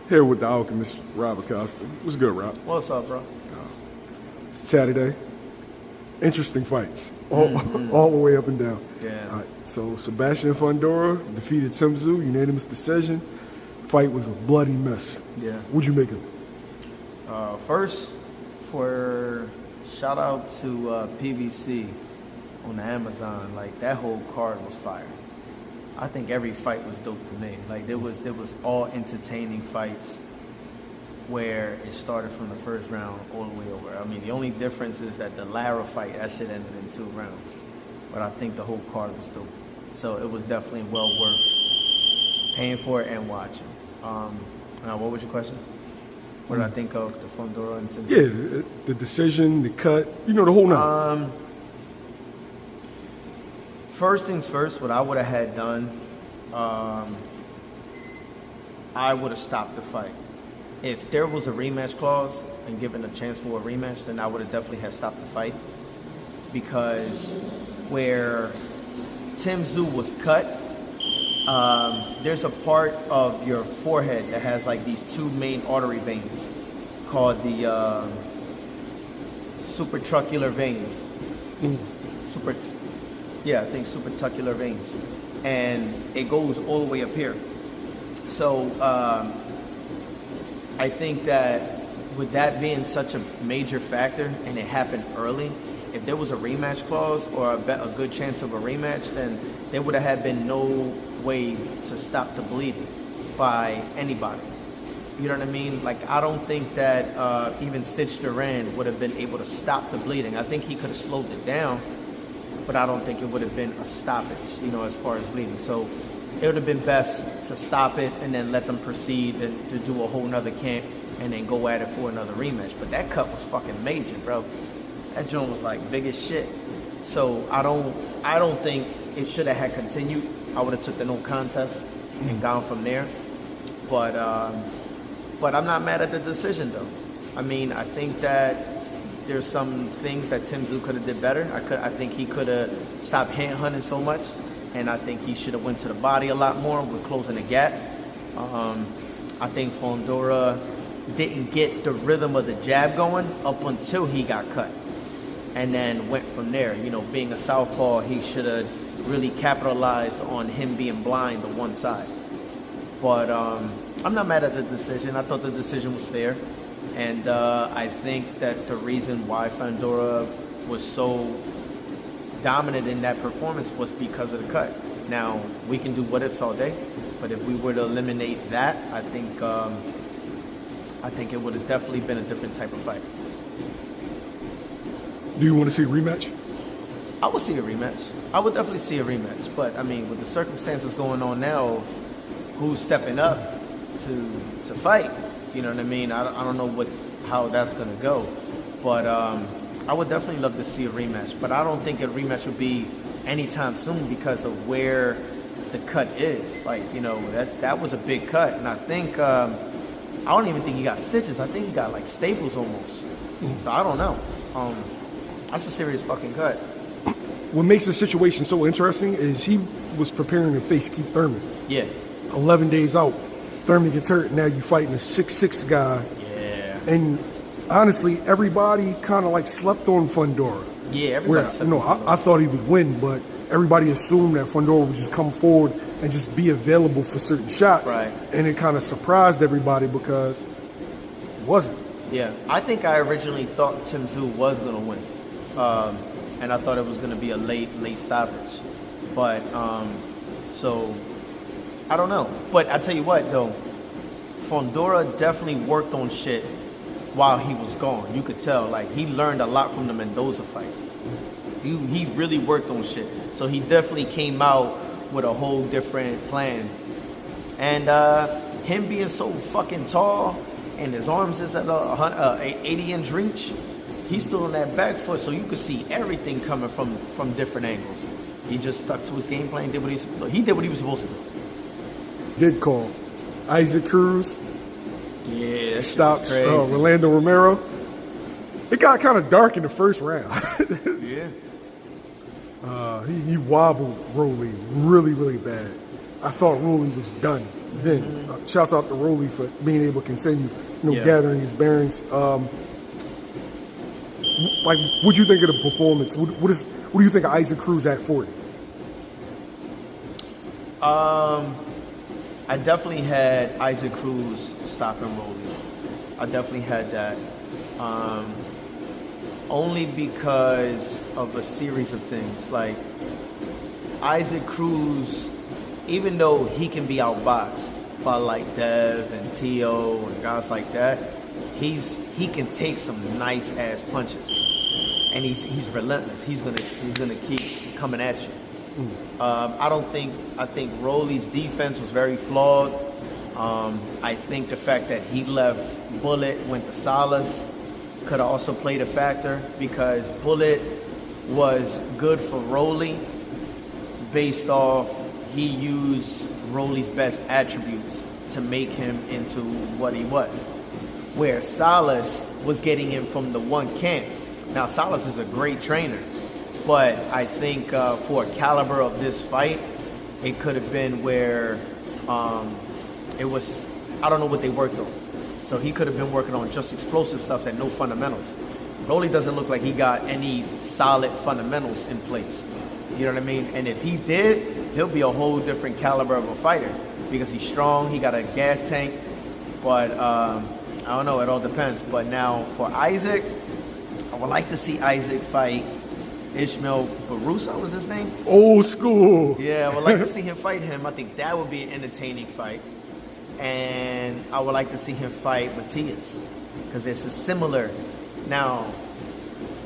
Here with the Alchemist, Rob Acosta. What's good, Rob? What's up, bro? Saturday. Interesting fights. All the way up and down. Yeah. All right, so Sebastian Fundora defeated Tszyu, unanimous decision. Fight was a bloody mess. Yeah. What'd you make of it? First, shout out to PBC on the Amazon. Like, that whole card was fire. I think every fight was dope to me. Like, there was all entertaining fights where it started from the first round all the way over. I mean, the only difference is that the Lara fight, that shit ended in 2 rounds. But I think the whole card was dope. So it was definitely well worth paying for it and watching. What was your question? What did I think of the Fundora and Tszyu? Yeah, the decision, the cut, the whole nine. First things first, what I would have had done, I would have stopped the fight. If there was a rematch clause and given a chance for a rematch, then I would have definitely had stopped the fight. Because where Tszyu was cut, there's a part of your forehead that has like these 2 main artery veins called the supratracheal veins. I think supratracheal veins, and it goes all the way up here. So I think that with that being such a major factor and it happened early, if there was a rematch clause or a good chance of a rematch, then there would have been no way to stop the bleeding by anybody. You know what I mean? Like, I don't think that even Stitch Duran would have been able to stop the bleeding. I think he could have slowed it down, but I don't think it would have been a stoppage, as far as bleeding. So it would have been best to stop it and then let them proceed and to do a whole nother camp and then go at it for another rematch. But that cut was fucking major, bro. That joint was like big as shit. So I don't think it should have had continued. I would have took the no contest and gone from there. But I'm not mad at the decision though. I mean, I think that there's some things that Tszyu could have did better. I think he could have stopped hand hunting so much, and I think he should have went to the body a lot more with closing the gap. I think Fundora didn't get the rhythm of the jab going up until he got cut, and then went from there. Being a southpaw, he should have really capitalized on him being blind to one side. But I'm not mad at the decision. I thought the decision was fair. And I think that the reason why Fundora was so dominant in that performance was because of the cut. Now, we can do what ifs all day, but if we were to eliminate that, I think it would have definitely been a different type of fight. Do you want to see a rematch? I would see a rematch. I would definitely see a rematch. But, I mean, with the circumstances going on now of who's stepping up to fight, you know what I mean? I don't know how that's going to go. But I would definitely love to see a rematch. But I don't think a rematch would be anytime soon because of where the cut is. Like, that was a big cut. And I think, I don't even think he got stitches. I think he got, like, staples almost. So I don't know. That's a serious fucking cut. What makes the situation so interesting is he was preparing to face Keith Thurman. Yeah. 11 days out. Thurman gets hurt. Now you're fighting a 6'6" guy. Yeah. And honestly, everybody kind of like slept on Fundora. Yeah, everybody slept on Fundora. I thought he would win, but everybody assumed that Fundora would just come forward and just be available for certain shots. Right. And it kind of surprised everybody because it wasn't. Yeah. I think I originally thought Tszyu was going to win. And I thought it was going to be a late stoppage. But, so, I don't know. But I tell you what, though, Fundora definitely worked on shit while he was gone. You could tell, like, he learned a lot from the Mendoza fight. He really worked on shit. So he definitely came out with a whole different plan. And him being so fucking tall and his arms is at 80-inch reach, he's still on that back foot, so you could see everything coming from different angles. He just stuck to his game plan, did what he was supposed to do. Good call. Isaac Cruz. Yeah, stopped Rolando Romero. It got kind of dark in the first round. Yeah. He wobbled Rolly really, really bad. I thought Rolly was done. then. Shouts out to Rolly for being able to continue, Yeah. gathering his bearings. Like, what do you think of the performance? What do you think of Isaac Cruz at 40? I definitely had Isaac Cruz stopping Rolly. I definitely had that. Only because of a series of things. Like, Isaac Cruz, even though he can be outboxed by like Dev and Tszyu and guys like that, he can take some nice ass punches, and he's relentless. He's gonna keep coming at you. I think Rolly's defense was very flawed. I think the fact that he left Bullet, went to Salas, could have also played a factor, because Bullet was good for Rolly based off he used Rolly's best attributes to make him into what he was. Where Salas was getting him from the one camp. Now, Salas is a great trainer, but I think for a caliber of this fight, it could have been where it was, I don't know what they worked on. So he could have been working on just explosive stuff and no fundamentals. Rolly doesn't look like he got any solid fundamentals in place. You know what I mean? And if he did, he'll be a whole different caliber of a fighter, because he's strong, he got a gas tank, but I don't know, it all depends. But now for Isaac, I would like to see Isaac fight Ishmael Barusa, was his name? Old school. Yeah, I would like to see him fight him. I think that would be an entertaining fight. And I would like to see him fight Matias, because it's a similar. Now,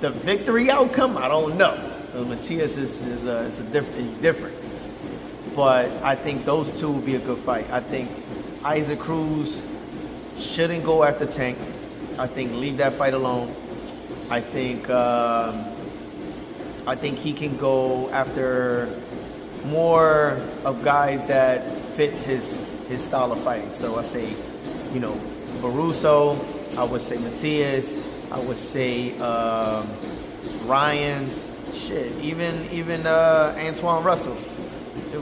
the victory outcome, I don't know. Matias is a different. But I think those two will be a good fight. I think Isaac Cruz shouldn't go after Tank. I think leave that fight alone. I think he can go after more of guys that fits his style of fighting. So I say, Baruso, I would say Matias, I would say Ryan, even Antoine Russell.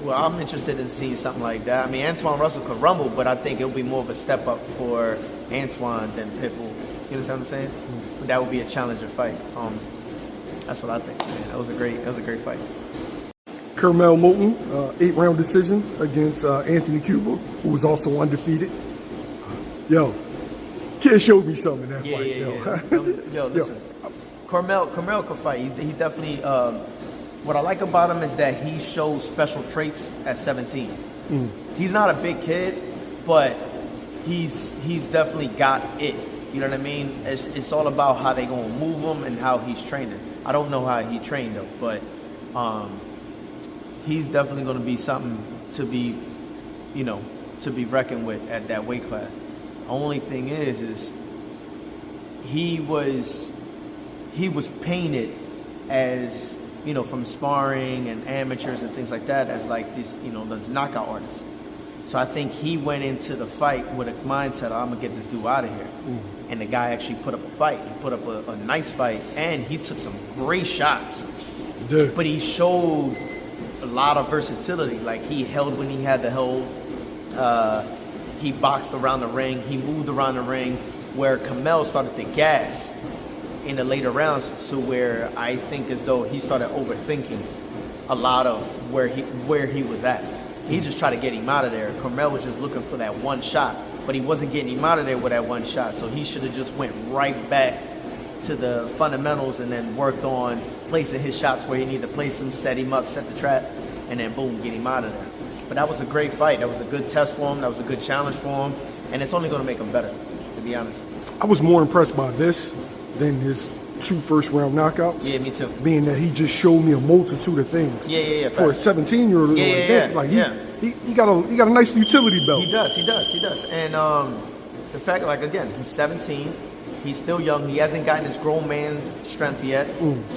Well, I'm interested in seeing something like that. I mean, Antoine Russell could rumble, but I think it'll be more of a step up for Antoine than Pitbull. You understand what I'm saying? But that would be a challenger fight. That's what I think, man. That was a great fight. Curmel Moton, 8-round decision against Anthony Cuba, who was also undefeated. Yo, kid showed me something in that fight. Yo, listen. Curmel could fight. He definitely. What I like about him is that he shows special traits at 17. He's not a big kid, but he's definitely got it. You know what I mean? It's all about how they gonna move him and how he's training. I don't know how he trained though, but he's definitely gonna be something to be, to be reckoned with at that weight class. Only thing is he was painted as, from sparring and amateurs and things like that, as like this, those knockout artists. So I think he went into the fight with a mindset, I'm gonna get this dude out of here. And the guy actually put up a fight. He put up a nice fight, and he took some great shots. Dude. But he showed a lot of versatility. Like, he held when he had to hold. He boxed around the ring. He moved around the ring, where Curmel started to gas in the later rounds, to where I think as though he started overthinking a lot of where he was at. He just tried to get him out of there. Curmel was just looking for that one shot, but he wasn't getting him out of there with that one shot. So he should have just went right back to the fundamentals and then worked on placing his shots where he needed to place them, set him up, set the trap, and then boom, get him out of there. But that was a great fight. That was a good test for him. That was a good challenge for him. And it's only going to make him better, to be honest. I was more impressed by this than his 2 first-round knockouts. Yeah, me too. Being that he just showed me a multitude of things. Yeah. For a 17-year-old, he got a nice utility belt. He does. And the fact, like, again, he's 17. He's still young. He hasn't gotten his grown man strength yet.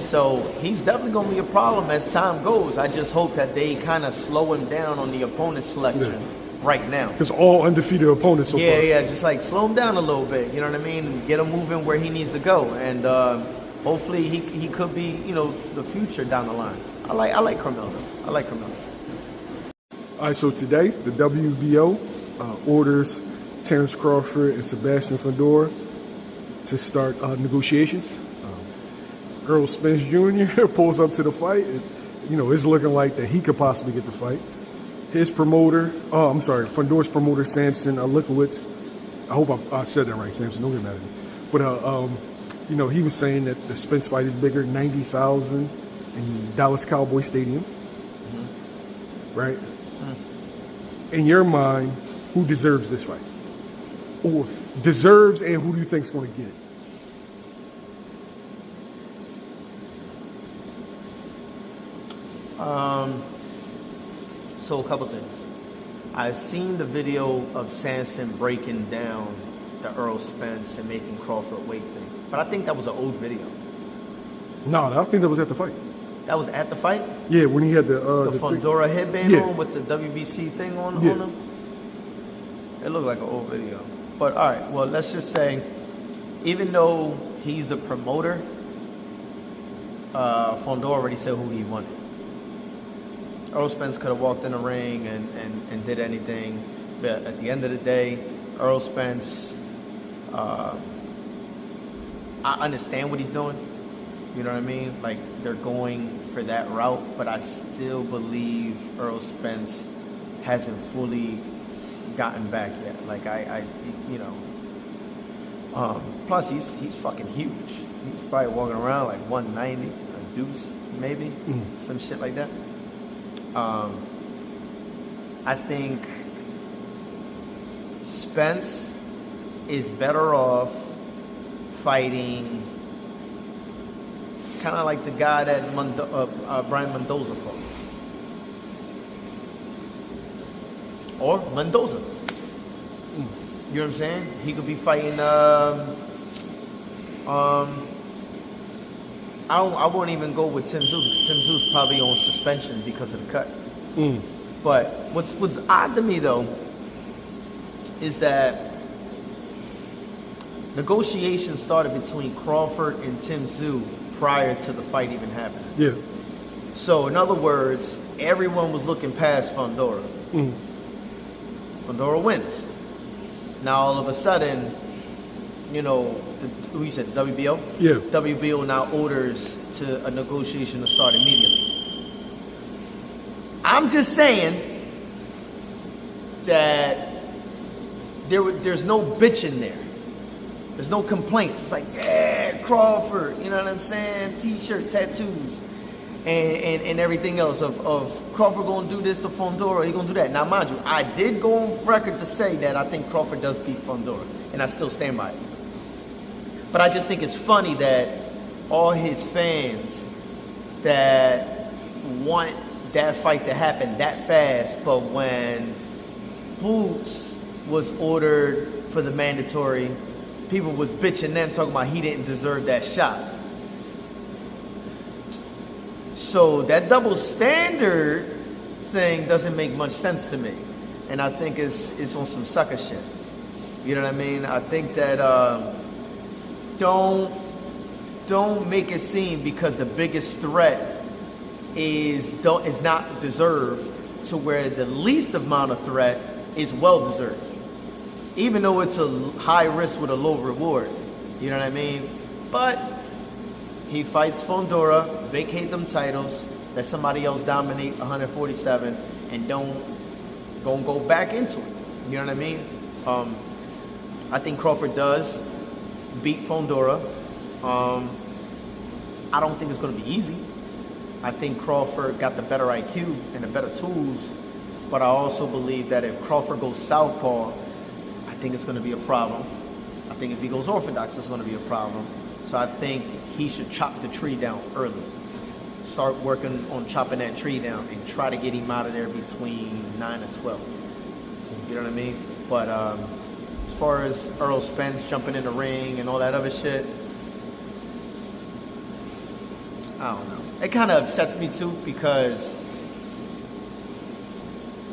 So he's definitely going to be a problem as time goes. I just hope that they kind of slow him down on the opponent selection right now. Because all undefeated opponents so far. Yeah, just like slow him down a little bit. You know what I mean? Get him moving where he needs to go. And hopefully he could be, the future down the line. I like Curmel, though. I like Curmel. All right, so today, the WBO orders Terence Crawford and Sebastian Fundora to start negotiations. Errol Spence Jr. pulls up to the fight. It's looking like that he could possibly get the fight. His promoter, Fundora's promoter, Samson Likowitz. I hope I said that right, Samson. Don't get mad at me. But, he was saying that the Spence fight is bigger, 90,000 in Dallas Cowboy Stadium. Mm-hmm. Right? Mm-hmm. In your mind, who deserves this fight? Or deserves, and who do you think is going to get it? So a couple things. I've seen the video of Samson breaking down the Errol Spence and making Crawford weight thing, but I think that was an old video. No, I think that was at the fight. That was at the fight? Yeah, when he had the Fundora headband on with the WBC thing on him. It looked like an old video. But all right, well, let's just say, even though he's the promoter, Fundora already said who he wanted. Errol Spence could have walked in the ring and did anything, but at the end of the day, Errol Spence, I understand what he's doing. You know what I mean? Like, they're going for that route, but I still believe Errol Spence hasn't fully gotten back yet. Like, plus he's fucking huge. He's probably walking around like 190, a deuce, maybe, some shit like that. I think Spence is better off fighting kind of like the guy that Brian Mendoza fought. Or Mendoza. You know what I'm saying? He could be fighting I won't even go with Tszyu because Tszyu's probably on suspension because of the cut. But what's odd to me though is that negotiations started between Crawford and Tszyu prior to the fight even happening. Yeah. So in other words, everyone was looking past Fundora. Fundora wins. Now all of a sudden, who you said, WBO? Yeah. WBO now orders to a negotiation to start immediately. I'm just saying that there's no bitching there. There's no complaints. It's like, yeah, Crawford, you know what I'm saying? T-shirt, tattoos, and everything else of Crawford going to do this to Fundora, he going to do that. Now, mind you, I did go on record to say that I think Crawford does beat Fundora, and I still stand by it. But I just think it's funny that all his fans that want that fight to happen that fast, but when Boots was ordered for the mandatory, people was bitching then, talking about he didn't deserve that shot. So that double standard thing doesn't make much sense to me. And I think it's on some sucker shit. You know what I mean? I think that don't make it seem because the biggest threat is not deserved to where the least amount of threat is well deserved. Even though it's a high risk with a low reward. You know what I mean? But he fights Fundora, vacate them titles, let somebody else dominate 147, and don't go back into it. You know what I mean? I think Crawford does beat Fundora. I don't think it's going to be easy. I think Crawford got the better IQ and the better tools, but I also believe that if Crawford goes southpaw, I think it's going to be a problem. I think if he goes orthodox, it's going to be a problem. So I think he should chop the tree down early. Start working on chopping that tree down and try to get him out of there between 9 and 12. You know what I mean? But as far as Errol Spence jumping in the ring and all that other shit, I don't know. It kind of upsets me too because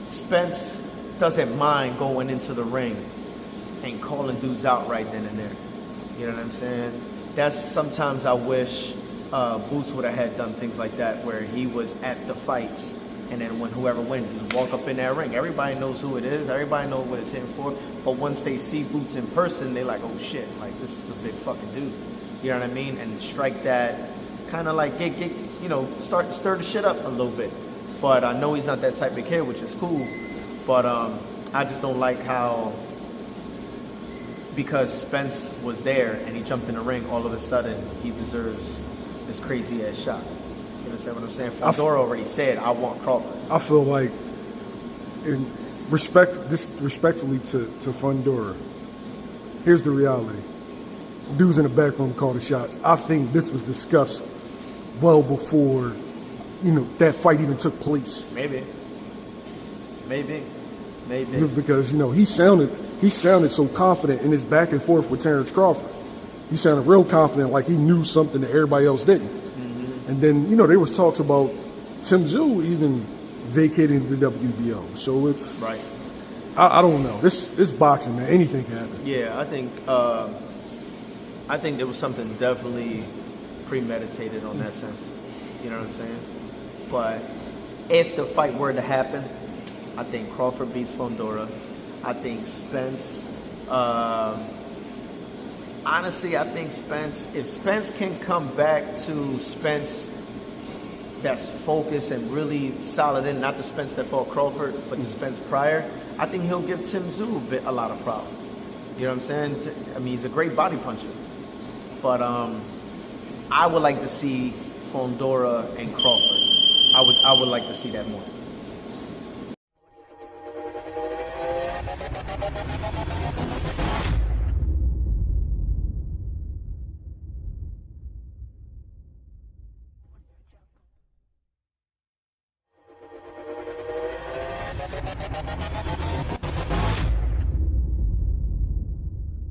Spence doesn't mind going into the ring and calling dudes out right then and there. You know what I'm saying? That's sometimes I wish Boots would have had done things like that where he was at the fights and then when whoever wins, just walk up in that ring. Everybody knows who it is. Everybody knows what it's hitting for. But once they see Boots in person, they're like, oh shit, like this is a big fucking dude. You know what I mean? And strike that, kind of like get stir the shit up a little bit. But I know he's not that type of kid, which is cool. But I just don't like how, because Spence was there and he jumped in the ring, all of a sudden he deserves this crazy ass shot. You understand what I'm saying? Fundora already said, I want Crawford. I feel like, respectfully to Fundora, here's the reality. Dudes in the back room call the shots. I think this was discussed well before, that fight even took place. Maybe. Because, he sounded so confident in his back and forth with Terence Crawford. He sounded real confident, like he knew something that everybody else didn't. Mm-hmm. And then, there was talks about Tszyu even vacating the WBO. So it's right. I don't know. This boxing, man, anything can happen. Yeah, I think there was something definitely premeditated on that sense. You know what I'm saying? But if the fight were to happen, I think Crawford beats Fundora. I think Spence. Honestly, I think Spence. If Spence can come back to Spence that's focused and really solid in, not the Spence that fought Crawford, but the Spence prior, I think he'll give Tszyu a lot of problems. You know what I'm saying? I mean, he's a great body puncher. But I would like to see Fundora and Crawford. I would like to see that more.